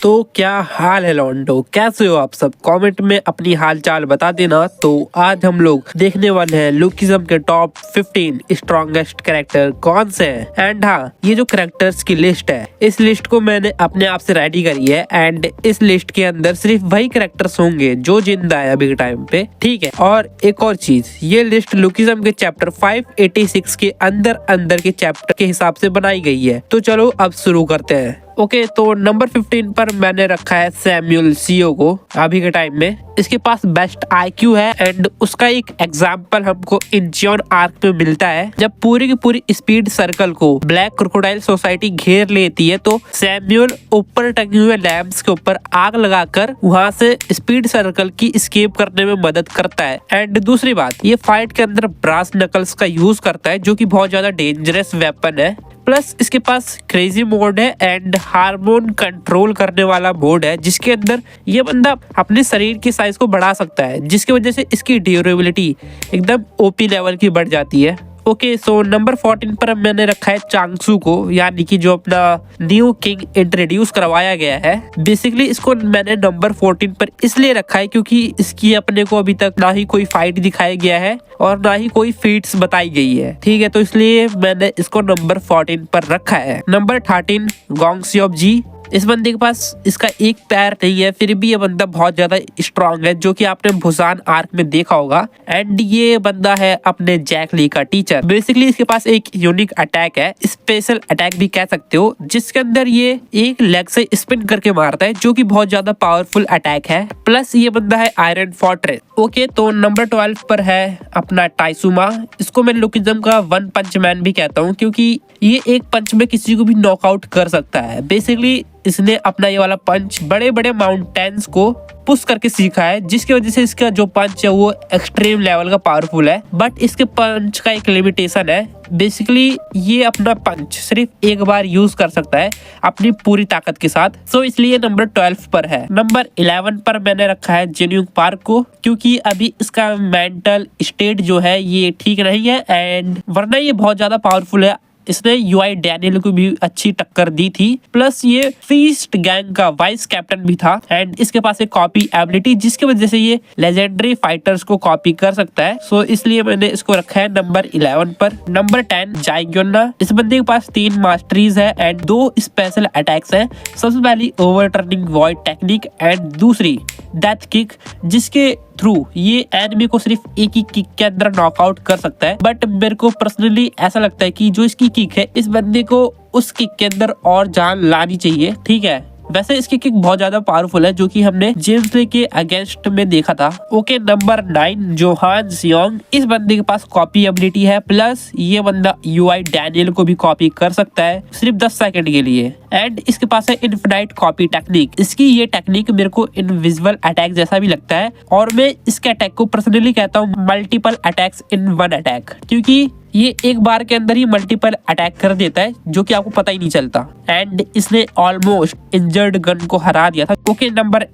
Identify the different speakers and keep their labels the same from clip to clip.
Speaker 1: तो क्या हाल है लॉन्डो, कैसे हो आप सब? कमेंट में अपनी हालचाल बता देना। तो आज हम लोग देखने वाले हैं लुकिज्म के टॉप 15 स्ट्रॉन्गेस्ट कैरेक्टर कौन से हैं। एंड हाँ, ये जो कैरेक्टर्स की लिस्ट है, इस लिस्ट को मैंने अपने आप से रेडी करी है। एंड इस लिस्ट के अंदर सिर्फ वही कैरेक्टर्स होंगे जो जिंदा है अभी के टाइम पे, ठीक है। और एक और चीज, ये लिस्ट लुकिज्म के चैप्टर 586 के अंदर के चैप्टर के हिसाब से बनाई गई है। तो चलो अब शुरू करते हैं। ओके, तो नंबर 15 पर मैंने रखा है सैमुअल सीओ को। अभी के टाइम में इसके पास बेस्ट आईक्यू है एंड उसका एक एग्जांपल हमको इंचियन आर्क में मिलता है। जब पूरी की पूरी स्पीड सर्कल को ब्लैक क्रोकोडाइल सोसाइटी घेर लेती है तो सैमुअल ऊपर टंगे हुए लैंप्स के ऊपर आग लगाकर वहां से स्पीड सर्कल की एस्केप करने में मदद करता है। एंड दूसरी बात, ये फाइट के अंदर ब्रास नकल्स का यूज करता है जो कि बहुत ज्यादा डेंजरस वेपन है। प्लस इसके पास क्रेजी मोड है एंड हार्मोन कंट्रोल करने वाला मोड है, जिसके अंदर ये बंदा अपने शरीर की साइज को बढ़ा सकता है, जिसकी वजह से इसकी ड्यूरेबिलिटी एकदम ओपी लेवल की बढ़ जाती है। ओके, सो नंबर 14 पर मैंने रखा है चांगसू को, यानी कि जो अपना न्यू किंग इंट्रोड्यूस करवाया गया है। बेसिकली इसको मैंने नंबर 14 पर इसलिए रखा है क्योंकि इसकी अपने को अभी तक ना ही कोई फाइट दिखाया गया है और ना ही कोई फीट्स बताई गई है, ठीक है। तो इसलिए मैंने इसको नंबर 14 पर रखा है। नंबर 13 गोंगसियोब जी। इस बंदे के पास इसका एक पैर नहीं है, फिर भी ये बंदा बहुत ज्यादा स्ट्रांग है, जो कि आपने भुसान आर्क में देखा होगा। एंड ये बंदा है अपने जैक ली का टीचर। बेसिकली इसके पास एक यूनिक अटैक है, स्पेशल अटैक भी कह सकते हो, जिसके अंदर ये एक लेग से स्पिन करके मारता है, जो कि बहुत ज्यादा पावरफुल अटैक है। प्लस ये बंदा है आयरन फोर्ट्रेस। ओके, तो नंबर 12 पर है अपना टाइसुमा। इसको मैं लुकिज्म का वन पंच मैन भी कहता हूँ, क्योंकि ये एक पंच में किसी को भी नॉकआउट कर सकता है। बेसिकली इसने अपना ये वाला पंच बड़े बड़े माउंटेन्स को पुश करके सीखा है, जिसकी वजह से इसका जो पंच है वो एक्सट्रीम लेवल का पावरफुल है। बट इसके पंच का एक लिमिटेशन है। बेसिकली ये अपना पंच सिर्फ एक बार यूज कर सकता है अपनी पूरी ताकत के साथ। सो इसलिए नंबर 12 पर है। नंबर 11 पर मैंने रखा है जिन्यूंग पार्क को, क्योंकि अभी इसका मेंटल स्टेट जो है ये ठीक नहीं है एंड वरना ये बहुत ज्यादा पावरफुल है। इसने यूआई डैनियल को भी अच्छी टक्कर दी थी। प्लस ये फीस्ट गैंग का वाइस कैप्टन भी था एंड इसके पास एक कॉपी एबिलिटी, जिसकी वजह से ये लेजेंडरी फाइटर्स को कॉपी कर सकता है। सो इसलिए मैंने इसको रखा है नंबर 11 पर। नंबर 10 जाइग्योना। इस बंदे के पास 3 मास्टरीज है एंड 2 स्पेशल अटैक्स है। सबसे पहली ओवरटर्निंग वॉइड टेक्निक एंड दूसरी डेथ किक, जिसके थ्रू ये एनिमी को सिर्फ एक ही किक के अंदर नॉकआउट कर सकता है। बट मेरे को पर्सनली ऐसा लगता है कि जो इसकी किक है, इस बंदे को उस किक के अंदर और जान लानी चाहिए, ठीक है। वैसे इसकी किक बहुत ज्यादा पावरफुल है, जो कि हमने जेम्स ले के अगेंस्ट में देखा था। Okay, number 9 Johan सियोंग। इस बंदे के पास कॉपी एबिलिटी है, प्लस ये बंदा यूआई डैनियल को भी कॉपी कर सकता है सिर्फ 10 सेकंड के लिए। एंड इसके पास है इनफिनाइट कॉपी टेक्निक। इसकी ये टेक्निक मेरे को इनविजिबल अटैक जैसा भी लगता है और मैं इसके अटैक को पर्सनली कहता हूँ multiple attacks in one attack, क्योंकि ये एक बार के अंदर ही मल्टीपल अटैक कर देता है, जो कि आपको पता ही नहीं चलता। एंड इसने ऑलमोस्ट इंजर्ड गन को हरा दिया था। ओके, नंबर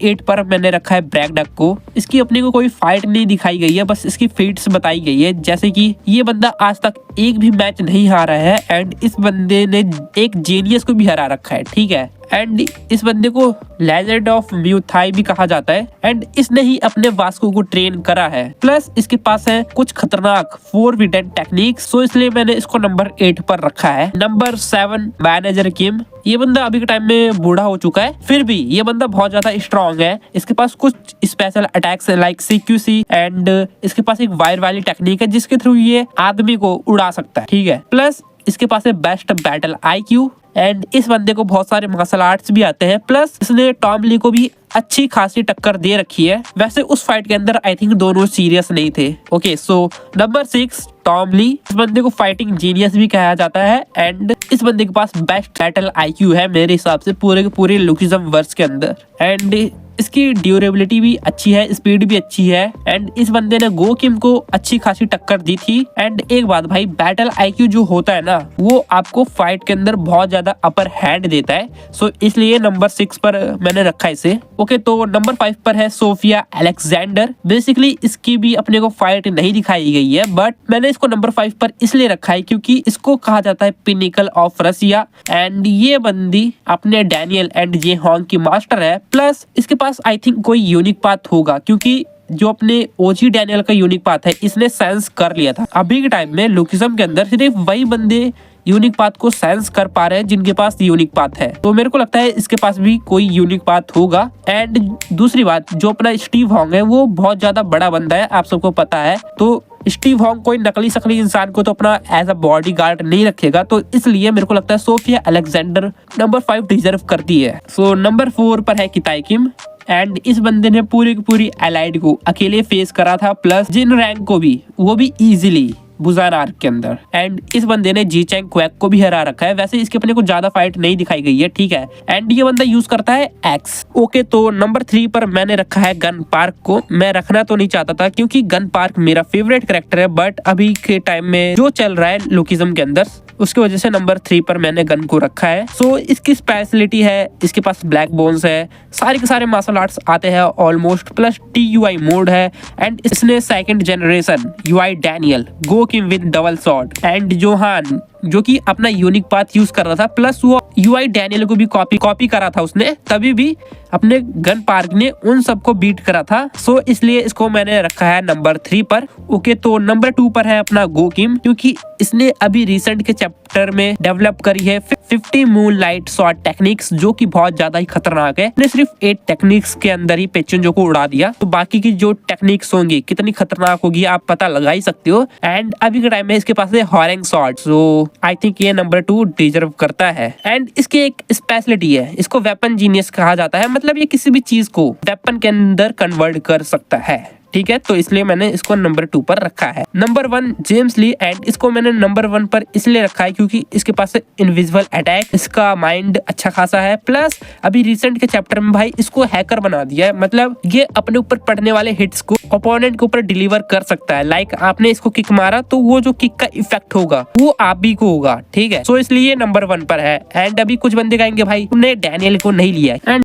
Speaker 1: 8 पर मैंने रखा है ब्रैगडक को। इसकी अपने को कोई फाइट नहीं दिखाई गई है, बस इसकी फीट्स बताई गई है, जैसे कि ये बंदा आज तक एक भी मैच नहीं हारा है एंड इस बंदे ने एक जीनियस को भी हरा रखा है, ठीक है। एंड इस बंदे को लेजेंड ऑफ म्यूथाई भी कहा जाता है एंड इसने ही अपने वास्को को ट्रेन करा है। प्लस इसके पास है कुछ खतरनाक फोरबिडन टेक्निक्स, सो इसलिए मैंने इसको नंबर 8 पर रखा है। नंबर 7 मैनेजर किम। ये बंदा अभी के टाइम में बूढ़ा हो चुका है, फिर भी ये बंदा बहुत ज्यादा स्ट्रॉन्ग है। इसके पास कुछ स्पेशल अटैक्स है लाइक सीक्यूसी एंड इसके पास एक वायर वाली टेक्निक है, जिसके थ्रू ये आदमी को उड़ा सकता है, ठीक है। प्लस इसके पास है बेस्ट बैटल आईक्यू एंड इस बंदे को बहुत सारे मार्शल आर्ट्स भी आते हैं। प्लस इसने टॉम ली को भी अच्छी खासी टक्कर दे रखी है। वैसे उस फाइट के अंदर आई थिंक दोनों सीरियस नहीं थे। Okay, so number 6 Tom Lee. इस बंदे को फाइटिंग जीनियस भी कहा जाता है एंड इस बंदे के पास बेस्ट बैटल आईक्यू है मेरे हिसाब से पूरे के पूरे लुकिज्म वर्स के अंदर। एंड इसकी ड्यूरेबिलिटी भी अच्छी है, स्पीड भी अच्छी है एंड इस बंदे ने गो किम को अच्छी खासी टक्कर दी थी। एंड एक बात भाई, बैटल आईक्यू जो होता है ना वो आपको फाइट के अंदर बहुत ज्यादा अपर हैंड देता है। सो इसलिए नंबर 6 पर मैंने रखा इसे। ओके, तो नंबर 5 पर है सोफिया अलेक्जेंडर। बेसिकली इसकी भी अपने को फाइट नहीं दिखाई गई है, बट मैंने इसको नंबर 5 पर इसलिए रखा है क्योंकि इसको कहा जाता है पिनिकल ऑफ रसिया एंड ये बंदी अपने डैनियल एंड जे हॉन्ग की मास्टर है। प्लस इसके पास आई थिंक कोई यूनिक पाथ होगा क्योंकि जो अपने ओजी डैनियल का यूनिक पाथ है इसने सेंस कर लिया था। अभी के टाइम में लुकिज्म के अंदर सिर्फ वही बंदे यूनिक पाथ को सेंस कर पा रहे हैं जिनके पास यूनिक पाथ है, तो मेरे को लगता है इसके पास भी कोई यूनिक पाथ होगा। एंड दूसरी बात, जो अपना स्टीव हॉन्ग है वो बहुत ज्यादा बड़ा बंदा है, आप सबको पता है। तो स्टीव हॉन्ग कोई नकली सकली इंसान को तो अपना एज अ बॉडी गार्ड नहीं रखेगा, तो इसलिए मेरे को लगता है सोफिया अलेक्जेंडर नंबर 5 डिजर्व करती है। सो नंबर 4 पर है किताई किम एंड इस बंदे ने पूरी की पूरी एलाइड को अकेले फेस करा था, प्लस जिन रैंक को भी, वो भी इजीली बुजान आर्क के अंदर। एंड इस बंदे ने जी चैंग क्वैक को भी हरा रखा है। वैसे इसके अपने को ज्यादा फाइट नहीं दिखाई गई है, ठीक है। एंड ये बंदा यूज करता है एक्स। ओके, तो नंबर 3 पर मैंने रखा है गन पार्क को। मैं रखना तो नहीं चाहता था क्योंकि गन पार्क मेरा फेवरेट कैरेक्टर है, बट अभी के टाइम में जो चल रहा है लुकिज्म के अंदर उसकी वजह से नंबर 3 पर मैंने गन को रखा है। सो इसकी स्पेशलिटी है, इसके पास ब्लैक बोन्स है, सारे के सारे मार्शल आर्ट्स आते हैं ऑलमोस्ट, प्लस TUI मोड है एंड इसने second generation UI Daniel Go Kim with double shot and Johan जो कि अपना यूनिक पाथ यूज कर रहा था, प्लस वो UI डैनियल को भी कॉपी करा था उसने, तभी भी अपने गन पार्क ने उन सबको बीट करा था। सो इसलिए इसको मैंने रखा है नंबर 3 पर। ओके, तो नंबर 2 पर है अपना गो किम क्योंकि इसने अभी रिसेंट के चैप्टर में डेवलप करी है 50 मूनलाइट शॉट टेक्निक्स जो कि बहुत ज्यादा ही खतरनाक है। इसने सिर्फ 8 टेक्निक्स के अंदर ही पेचुंजो को उड़ा दिया, तो बाकी की जो टेक्निक्स होंगी कितनी खतरनाक होगी आप पता लगा ही सकते हो। एंड अभी के टाइम में इसके पास है हॉरिंग शॉट, सो आई थिंक ये नंबर 2 डिजर्व करता है। एंड इसकी एक स्पेशलिटी है, इसको वेपन जीनियस कहा जाता है, मतलब ये किसी भी चीज को वेपन के अंदर कन्वर्ट कर सकता है, ठीक है। तो इसलिए मैंने इसको नंबर 2 पर रखा है। नंबर 1 जेम्स ली एंड इसको मैंने नंबर 1 पर इसलिए रखा है क्योंकि इसके पास इनविजिबल अटैक, इसका माइंड अच्छा खासा है, प्लस अभी रिसेंट के चैप्टर में भाई इसको हैकर बना दिया है, मतलब ये अपने ऊपर पड़ने वाले हिट्स को ओपोनेंट के ऊपर डिलीवर कर सकता है। लाइक आपने इसको किक मारा तो वो जो किक का इफेक्ट होगा वो आप भी को होगा, ठीक है। सो इसलिए नंबर 1 पर है। एंड अभी कुछ बंदे कहेंगे भाई तुमने डैनियल को नहीं लिया है, एंड